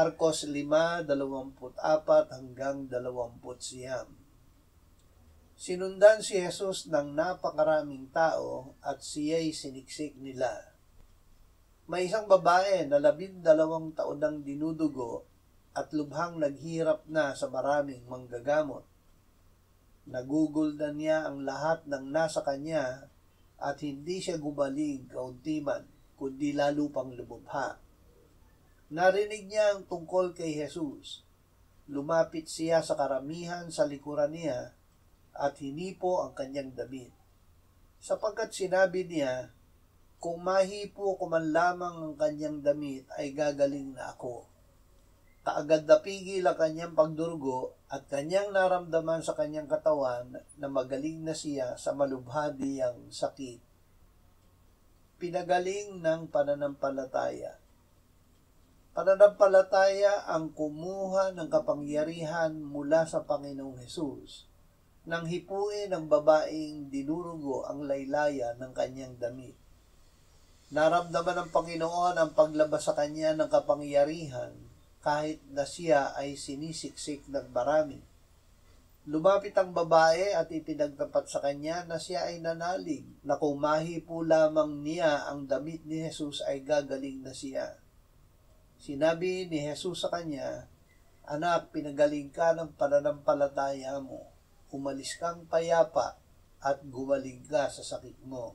Marcos 5:24-29. Sinundan si Jesus ng napakaraming tao at siya'y siniksik nila. May isang babae na 12 taon nang dinudugo at lubhang naghirap na sa maraming manggagamot. Naguguldan niya ang lahat ng nasa kanya at hindi siya gumaling kaunti man, kundi lalo pang lumubha. Narinig niya ang tungkol kay Jesus. Lumapit siya sa karamihan sa likuran niya at hinipo ang kanyang damit. Sapagkat sinabi niya, kung mahipo ko man lamang ang kanyang damit ay gagaling na ako. Kaagad napigil ang kanyang pagdurugo at kanyang naramdaman sa kanyang katawan na magaling na siya sa malubhadiyang sakit. Pinagaling ng pananampalataya. Pananampalataya ang kumuha ng kapangyarihan mula sa Panginoong Hesus nang hipuin ng babaeng dinurugo ang laylayan ng kanyang damit. Naramdaman ng Panginoon ang paglabas sa kanya ng kapangyarihan kahit na siya ay sinisiksik ng marami. Lumapit ang babae at ipinagtapat sa kanya na siya ay nanalig, na kung mahipo lamang niya ang damit ni Jesus ay gagaling na siya. Sinabi ni Jesus sa kanya, "Anak, pinagaling ka ng pananampalataya mo. Umalis kang payapa at gumaling ka sa sakit mo."